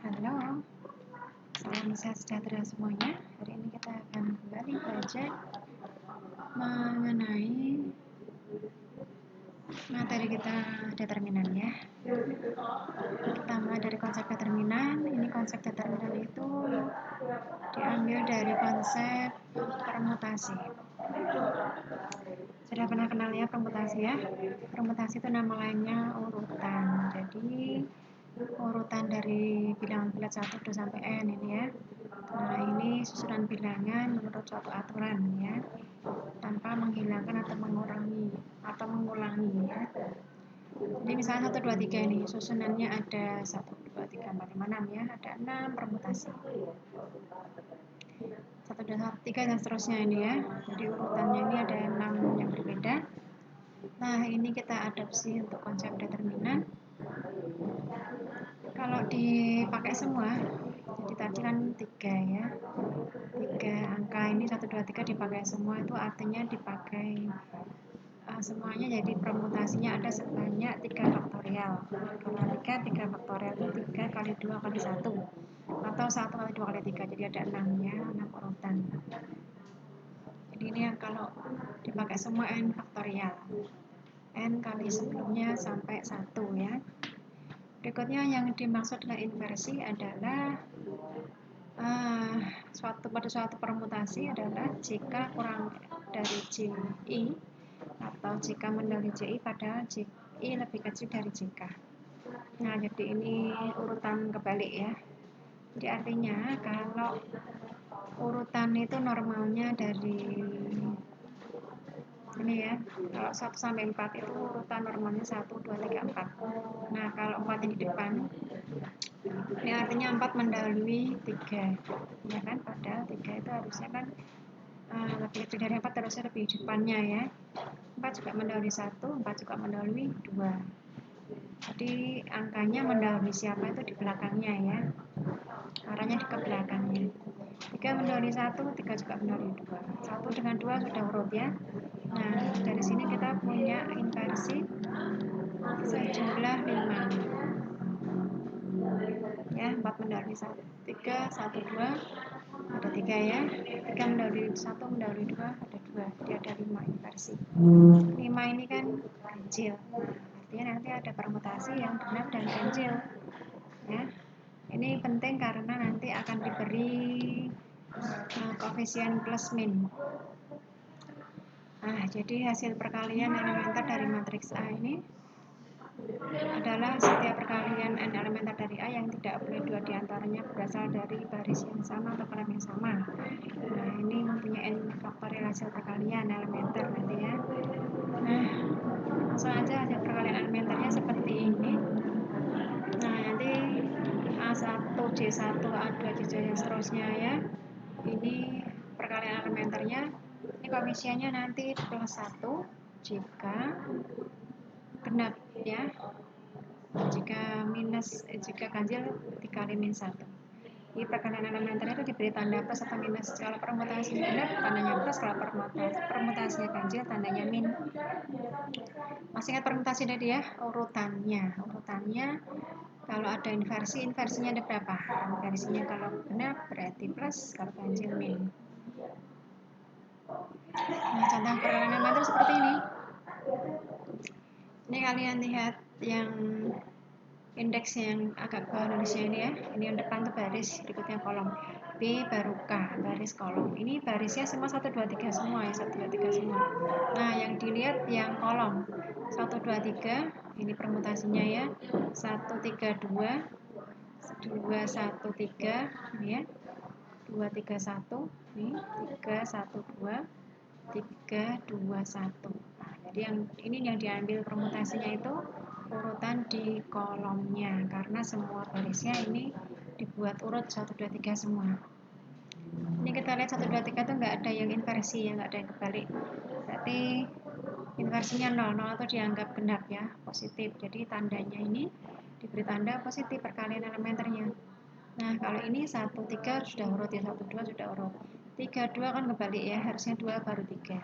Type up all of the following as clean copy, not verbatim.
Halo, salam sehat sejahtera semuanya. Hari ini kita akan kembali belajar mengenai materi kita determinan ya. Kita mulai dari konsep determinan. Ini konsep determinan itu diambil dari konsep permutasi. Sudah pernah kenal ya permutasi ya? Permutasi itu nama lainnya urutan. Jadi urutan dari bilangan bulat 1 sampai n ini ya. Nah, ini susunan bilangan menurut suatu aturan ya, tanpa menghilangkan atau mengurangi ya. Jadi misalnya 1, 2, 3 ini susunannya ada 1, 2, 3, 4, 5, 6 ya, ada 6 permutasi. 1, 2, 3 dan seterusnya ini ya. Jadi urutannya ini ada 6 yang berbeda. Nah, ini kita adopsi untuk konsep determinan. Kalau dipakai semua, jadi tadi kan 3 ya. 3 angka ini 1, 2, 3 dipakai semua, itu artinya dipakai semuanya, jadi permutasinya ada sebanyak 3 faktorial. Karena 3 faktorial itu 3 kali 2 kali 1 atau 1 kali 2 kali 3, jadi ada 6 ya, 6 urutan. Jadi ini yang kalau dipakai semua n faktorial, n kali sebelumnya sampai 1 ya. Berikutnya yang dimaksud dengan inversi adalah pada suatu permutasi adalah jika kurang dari JI atau jika mendahului JI padahal JI lebih kecil dari JK. Nah, jadi ini urutan kebalik ya. Jadi artinya kalau urutan itu normalnya dari ini ya, kalau 1 sampai 4 itu urutan normalnya 1, 2, 3, 4. Nah, kalau 4 ini di depan, ini artinya 4 mendahului 3 ya kan, padahal 3 itu harusnya kan lebih kecil dari 4, harusnya lebih depannya ya. 4 juga mendahului 1, 4 juga mendahului 2. Jadi angkanya mendahului siapa itu di belakangnya ya, arahnya ke belakangnya. 3 mendahului 1, 3 juga mendahului 2. 1 dengan 2 sudah urut ya. Nah, dari sini kita punya inversi sejumlah 5 ya. 4 mendahului 1, 3, 1, 2, ada 3 ya. 3 mendahului 1, mendahului 2, ada 2, jadi ada 5 inversi. 5 ini kan ganjil, artinya nanti ada permutasi yang genap dan ganjil ya. Ini penting karena nanti akan diberi koefisien plus min. Nah, jadi hasil perkalian elementer dari matriks A ini adalah setiap perkalian n elementer dari A yang tidak boleh 2 diantaranya berasal dari baris yang sama atau kolom yang sama. Nah, ini mempunyai n faktorial hasil perkalian elementer nanti ya. Nah, langsung aja hasil perkalian elementernya seperti ini. Nah, nanti A1, J1, A2, J2 dan seterusnya ya. Ini perkalian elementernya. Ini koefisiennya nanti plus 1 jika genap ya. Jika ganjil dikali min 1. Di perkalian elementernya itu diberi tanda plus atau minus. Kalau permutasinya genap tandanya plus, kalau permutasinya ganjil tandanya min. Masih ingat permutasi tadi ya, urutannya kalau ada inversinya ada berapa? Inversinya kalau genap berarti plus, kalau ganjil min. Nah, contoh perkalian elementer seperti ini. Ini kalian lihat yang indeks yang agak bawah nulisnya ini ya. Ini yang depan tuh baris, berikutnya kolom. B baru K, baris kolom. Ini barisnya semua 1, 2, 3 semua ya, 1, 2, 3 semua. Nah, yang dilihat yang kolom 1, 2, 3, ini permutasinya ya. 1, 3, 2, 2, 1, 3, ini ya. 2, 3, 1, ini 3, 1, 2, 3, 2, 1. Nah, jadi yang diambil permutasinya itu urutan di kolomnya, karena semua barisnya ini dibuat urut 1, 2, 3 semua. Ini kita lihat 1, 2, 3 itu nggak ada yang inversi ya, nggak ada yang kebalik. Berarti inversinya 0, 0 itu dianggap genap ya, positif. Jadi tandanya ini diberi tanda positif perkalian elementernya. Nah, kalau ini 1, 3 sudah urut ya, 1, 2 sudah urut. 3, 2 kan kebalik ya, harusnya 2 baru 3.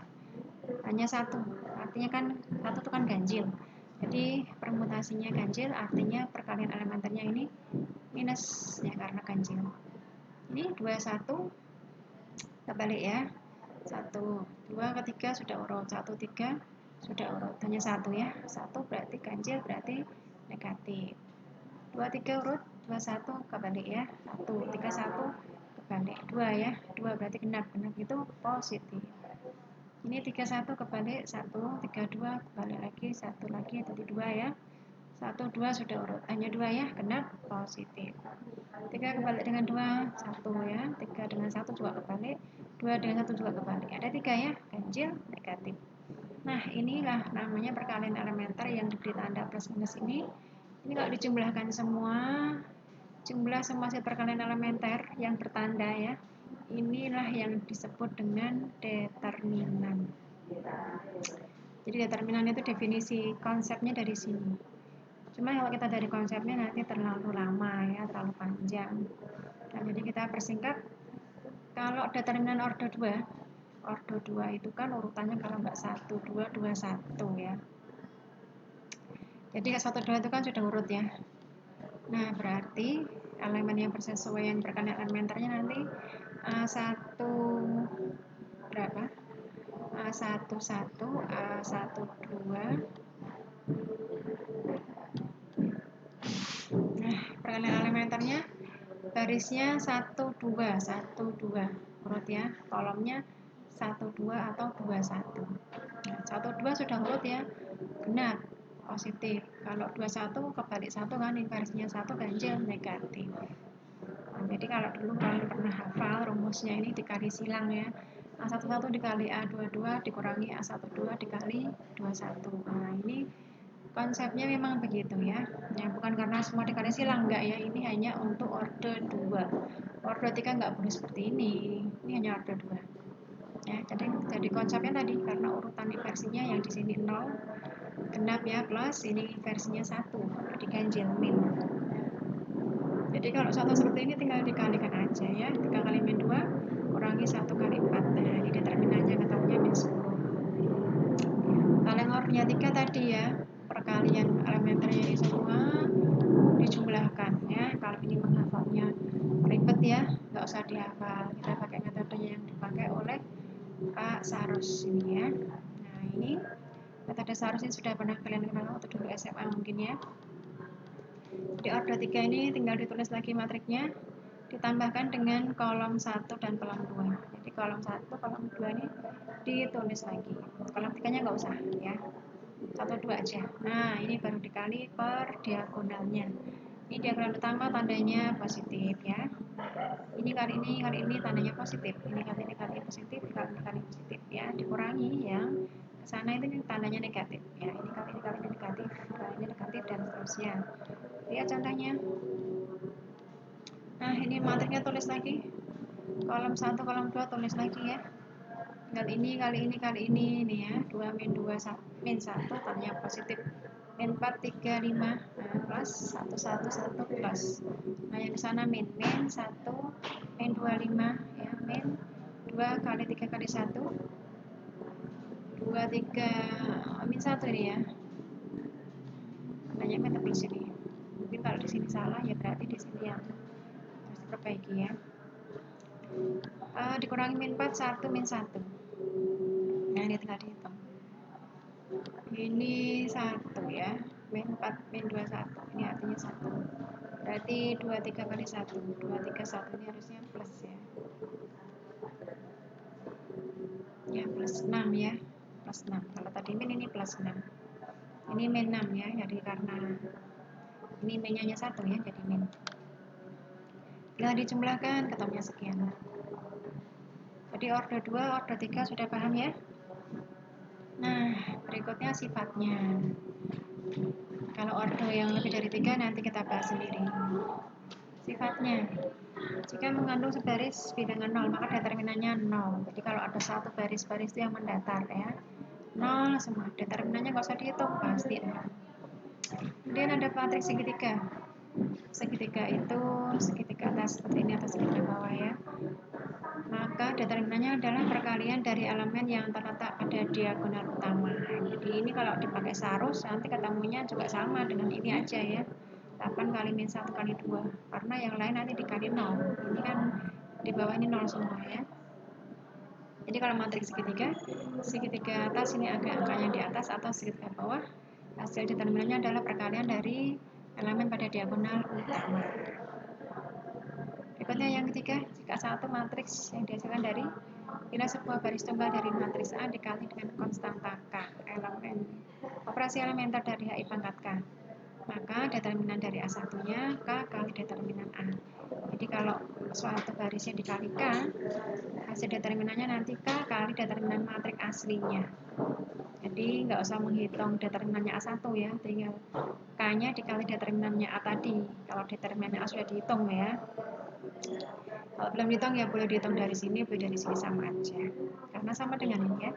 Hanya 1, artinya kan 1 itu kan ganjil. Jadi permutasinya ganjil, artinya perkalian elementernya ini minus plus ya karena ganjil. Ini 21 kebalik ya. 1, 2 ketiga sudah urut, 1, 3 sudah urut, hanya 1 ya. 1 berarti ganjil, berarti negatif. 2, 3 urut, 21 kebalik ya. 1, 3, 1 kebalik. 2 ya. 2 berarti genap, genap itu positif. Ini 31 kebalik, 1, 32 kebalik lagi, 1 lagi jadi 2 ya. 1, 2 sudah urut, hanya 2 ya, genap positif. 3 kebalik dengan 2, 1 ya. 3 dengan 1 juga kebalik, 2 dengan 1 juga kebalik. Ada 3 ya, ganjil, negatif. Nah, inilah namanya perkalian elementer yang diberi tanda plus minus ini. Ini kalau dijumlahkan semua, jumlah semua hasil perkalian elementer yang bertanda ya. Inilah yang disebut dengan determinan. Jadi determinan itu definisi konsepnya dari sini. Cuma kalau kita dari konsepnya nanti terlalu lama ya, terlalu panjang. Nah, jadi kita persingkat. Kalau determinan ordo 2 itu kan urutannya kalau nggak 1, 2, 2, 1 ya. Jadi 1, 2 itu kan sudah urut ya. Nah, berarti elemen yang bersesuaian perkalian elementernya nanti A1 berapa? A1, 1, A1, 2. Nah, perkalian elementernya barisnya 1, 2, 1, 2. Urut ya, kolomnya 1, 2 atau 2, 1. Nah, 1, 2 sudah urut ya, genap positif. Kalau 2, 1 kebalik 1 kan inversinya 1 ganjil negatif. Nah, jadi kalau dulu kalian pernah hafal rumusnya ini dikali silang ya. A11 dikali A22 dikurangi A12 dikali 21. Nah, ini konsepnya memang begitu ya. Ya, bukan karena semua dikali silang enggak ya. Ini hanya untuk order 2. Order 3 enggak boleh seperti ini. Ini hanya order 2. Ya, jadi konsepnya tadi karena urutan inversinya yang di sini 0 genap ya plus ini inversinya 1 diganjil min. Jadi kalau satu seperti ini tinggal dikalikan aja ya. 3 kali min 2 kurangi 1 kali 4. Nah, ini determinannya ketemunya min 10. Kalau yang ordernya 3 tadi ya, perkalian elementernya ini semua dijumlahkan ya. Kalau ini menghafalnya ribet ya, nggak usah dihafal. Kita pakai metodenya yang dipakai oleh Pak Sarus ini ya. Nah, ini metode Sarus ini sudah pernah kalian kenal waktu dulu SMA mungkin ya. Di order 3 ini tinggal ditulis lagi matriknya, ditambahkan dengan kolom 1 dan kolom 2. Jadi kolom 1, kolom 2 ini ditulis lagi. Kolom 3-nya nggak usah ya. 1, 2 aja. Nah, ini baru dikali per diagonalnya. Ini diagonal utama tandanya positif ya. Ini kali ini tandanya positif. Ini kali positif, kali positif ya. Dikurangi yang ke sana itu tandanya negatif ya. Ini kali negatif, kalinya negatif dan seterusnya. Lihat contohnya. Nah, ini matriknya tulis lagi. Kolom 1, kolom 2 tulis lagi ya. Kali ini nih ya. 2 min 2 min 1 tandanya positif. Min 4 3 5 nah, plus 1 1 1 plus. Nah, yang ke sana min 1 min 2 5 ya, min 2 kali 3 kali 1 2 3 min 1 ini ya. Tandanya min plus ini. Mungkin kalau di sini salah ya berarti di sini yang harus diperbaiki ya. Dikurangi min 4 1 min 1. Nah, ini tinggal dihitung. Ini 1 ya. Min 4 min 2 1. Ini artinya 1. Berarti 2 3 kali 1. 2 3 1 ini harusnya plus ya. Ya plus 6 ya. Plus 6. Kalau tadi min ini plus 6. Ini min 6 ya. Jadi karena ini minnya hanya 1 ya, jadi min. Tinggal dijumlahkan ketemunya sekian. Jadi order 2, order 3 sudah paham ya? Nah, berikutnya sifatnya. Kalau order yang lebih dari 3 nanti kita bahas sendiri. Sifatnya. Jika mengandung sebaris bilangan 0, maka determinannya 0. Jadi kalau ada satu baris-baris itu yang mendatar ya. 0 semua. Determinannya nggak usah dihitung, pasti ada. Kemudian ada matrik segitiga. Segitiga itu segitiga atas seperti ini atau segitiga bawah ya. Maka determinannya adalah perkalian dari elemen yang terletak pada diagonal utama. Jadi ini kalau dipakai Sarus nanti ketemunya juga sama dengan ini aja ya. 8 kali min 1 kali 2, karena yang lain nanti dikali 0. Ini kan di bawah ini 0 semua ya. Jadi kalau matriks segitiga atas ini ada angkanya di atas atau segitiga bawah, hasil determinannya adalah perkalian dari elemen pada diagonal utama. Berikutnya yang ketiga, jika satu matriks yang dihasilkan dari bila sebuah baris tunggal dari matriks A dikali dengan konstanta K, elemen operasi elementer dari HI pangkat K, maka determinan dari A1-nya K kali determinan A. Jadi kalau suatu barisnya dikali K, hasil determinannya nanti K kali determinan matriks aslinya. Jadi nggak usah menghitung determinannya A1 ya, tinggal K-nya dikali determinannya A tadi. Kalau determinannya A sudah dihitung ya. Kalau belum dihitung ya boleh dihitung dari sini, boleh dari sini, sama aja. Karena sama dengan ini ya.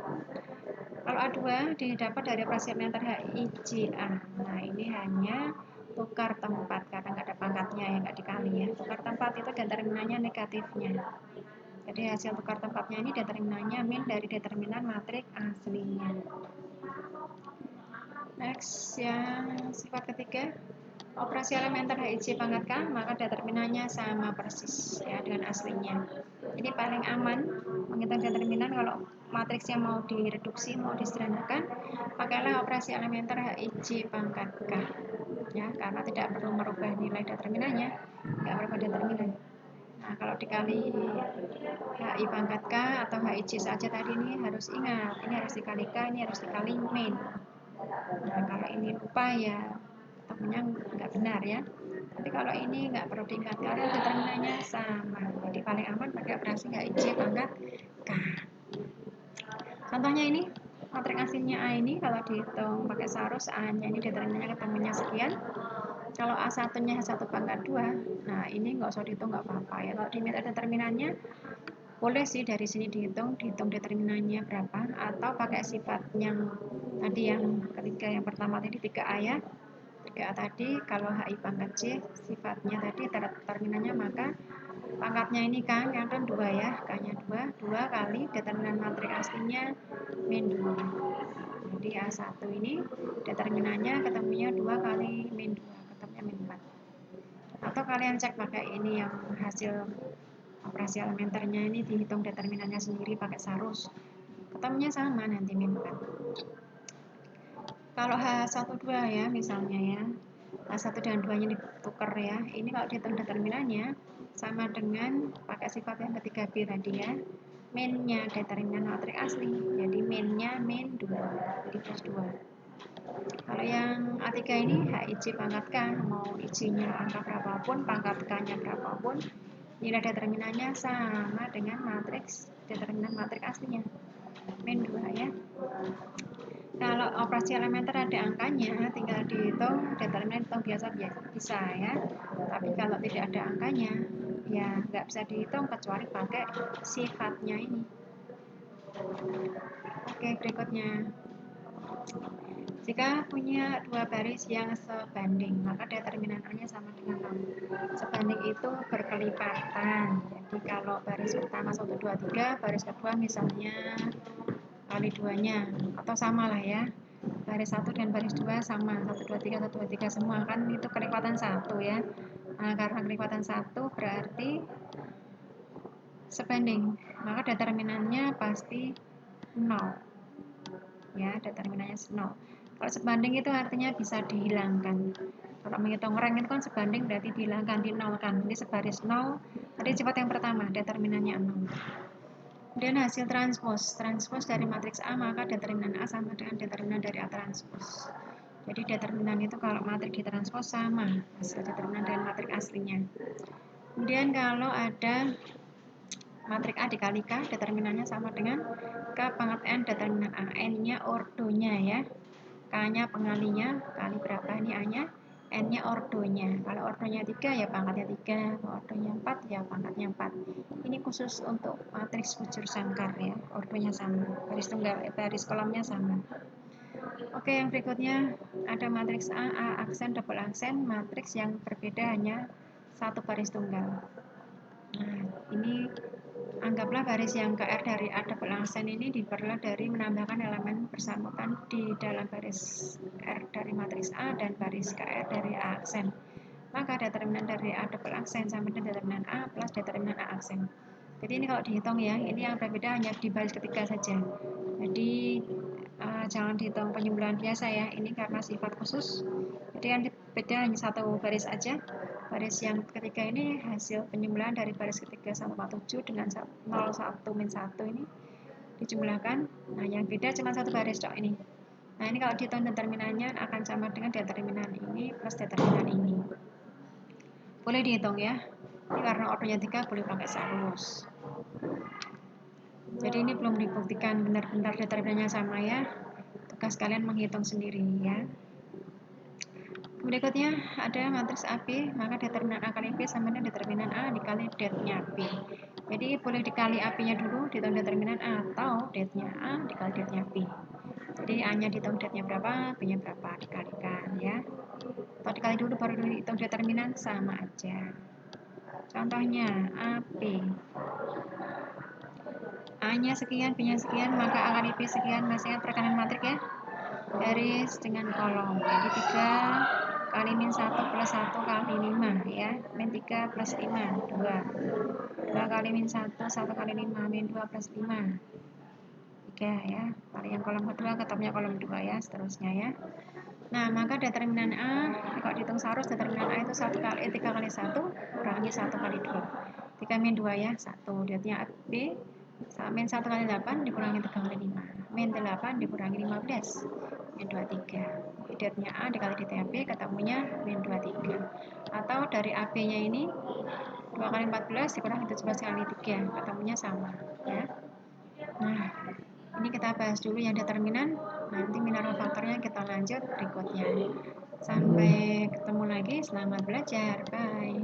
Kalau A2 didapat dari operasi elementer HIJA. Nah ini hanya tukar tempat karena nggak ada pangkatnya ya, nggak dikali ya. Tukar tempat itu determinannya negatifnya. Jadi hasil tukar tempatnya ini determinannya min dari determinan matriks aslinya. Next, yang sifat ketiga, operasi elementer HIJ pangkat K, maka determinannya sama persis ya dengan aslinya. Ini paling aman menghitung determinan kalau matriksnya mau direduksi, mau disederhanakan, pakailah operasi elementer HIJ pangkat K ya, karena tidak perlu merubah nilai determinannya, nggak merubah determinan. Nah, kalau dikali HI pangkat K atau HIJ saja tadi ini harus ingat, ini harus dikali K, ini harus dikali min. Nah, kalau ini lupa ya ketemunya nggak benar ya. Tapi kalau ini nggak perlu diingat karena determinannya sama. Jadi paling aman pakai operasi HIJ pangkat K. Contohnya ini, matriks aslinya A ini kalau dihitung pakai sarus, A-nya ini determinannya ketemunya sekian. Kalau A1-nya 1 pangkat 2, nah ini nggak usah dihitung, nggak apa-apa ya. Kalau diminta determinannya, boleh sih dari sini dihitung determinannya berapa, atau pakai sifat yang tadi yang ketiga, yang pertama tadi 3A ya. 3A tadi, kalau HI pangkat J, sifatnya tadi determinannya, maka pangkatnya ini kan 2 ya, K-nya 2 kali determinan matriks aslinya min 2. Jadi A1 ini determinannya ketemunya 2 kali min 2, ketemunya min 4. Atau kalian cek pakai ini yang hasil operasi elementernya ini dihitung determinannya sendiri pakai sarus. Ketemunya sama nanti min 4. Kalau H12 ya misalnya ya, H1 dan 2 nya ditukar ya, ini kalau dihitung determinannya sama dengan pakai sifat yang ketiga B tadi ya, min-nya determinan matriks asli, jadi min-nya min 2, jadi plus 2. Kalau yang A3 ini HIJ pangkat K, mau IJ-nya angka berapapun, pangkat K-nya berapapun, nilai determinannya sama dengan matriks determinan matriks aslinya, min 2 ya. Kalau operasi elementer ada angkanya, tinggal dihitung, determinan hitung biasa bisa ya. Tapi kalau tidak ada angkanya, ya nggak bisa dihitung kecuali pakai sifatnya ini. Oke, berikutnya. Jika punya dua baris yang sebanding, maka determinannya sama dengan 0. Sebanding itu berkelipatan. Jadi kalau baris pertama 1, 2, 3, baris kedua misalnya kali 2-nya, atau sama lah ya. Baris 1 dan baris 2 sama, 1, 2, 3, 1, 2, 3 semua, kan itu kelipatan 1 ya. Nah, karena kelipatan 1 berarti sebanding, maka determinannya pasti 0 ya, determinannya 0. Kalau sebanding itu artinya bisa dihilangkan. Kalau menghitung rank itu kan sebanding berarti dihilangkan, dinolkan. Ini sebaris 0, tadi sifat yang pertama, determinannya 0. Kemudian hasil transpos dari matriks A, maka determinan A sama dengan determinan dari A transpos. Jadi determinan itu kalau matriks ditranspos sama hasil determinan dengan matriks aslinya. Kemudian kalau ada matriks A dikali K, determinannya sama dengan K pangkat N determinan A. N-nya ordonya ya, K-nya pengalinya, kali berapa ini A-nya, N-nya ordonya. Kalau ordonya 3 ya pangkatnya 3, kalau ordonya 4 ya pangkatnya 4. Ini khusus untuk matriks bujur sangkar ya, ordonya sama, baris tunggal, baris kolomnya sama. Oke, yang berikutnya ada matriks A, A aksen, double aksen, matriks yang berbeda hanya satu baris tunggal. Nah, ini anggaplah baris yang KR dari A double aksen ini diperoleh dari menambahkan elemen bersangkutan di dalam baris R dari matriks A dan baris KR dari A aksen. maka determinan dari A double aksen sama dengan determinan A plus determinan A aksen. Jadi ini kalau dihitung ya, ini yang berbeda hanya di baris ketiga saja. Jadi jangan dihitung penjumlahan biasa ya, ini karena sifat khusus. Jadi yang beda hanya satu baris aja. Baris yang ketiga ini hasil penjumlahan dari baris ketiga 147 dengan 01 min 1 ini dijumlahkan. Nah yang beda cuma satu baris dok ini. Nah ini kalau dihitung determinannya akan sama dengan determinan ini plus determinan ini. Boleh dihitung ya. Ini karena ordernya 3 boleh pakai sarus. Jadi ini belum dibuktikan benar-benar determinannya sama ya. Tugas kalian menghitung sendiri ya. Berikutnya ada matriks AB, maka determinan A kali B sama dengan determinan A dikali det-nya B. Jadi boleh dikali AB-nya dulu, dihitung determinan A, atau det-nya A dikali det-nya B. Jadi A-nya dihitung det-nya berapa, B-nya berapa, dikalikan ya. Atau dikali dulu baru dihitung determinan, sama aja. Contohnya AB. A-nya sekian, B-nya sekian, maka A kali B sekian. Masih ingat perekanan matrik ya? Garis dengan kolom. Jadi 3 kali min 1 plus 1 kali 5 ya. Min 3 plus 5, 2. 2 kali min 1, 1 kali 5, min 2 plus 5. 3 ya. Kali yang kolom kedua ketemunya kolom 2 ya, seterusnya ya. Nah, maka determinan A, kalau dihitung sarus determinan A itu 3 kali 1 kurangi 1 kali 2. 3 min 2 ya, 1. Lihatnya B, min 1 kali 8 dikurangi 3 kali 5. Min 8 dikurangi 15. Min 23. Lihatnya A dikali ditanya B ketemunya min 23. Atau dari AB-nya ini 2 kali 14 dikurangi 17 kali 3, ketemunya sama ya. Nah, ini kita bahas dulu yang determinan, nanti mineral faktornya kita lanjut berikutnya. Sampai ketemu lagi, selamat belajar, bye.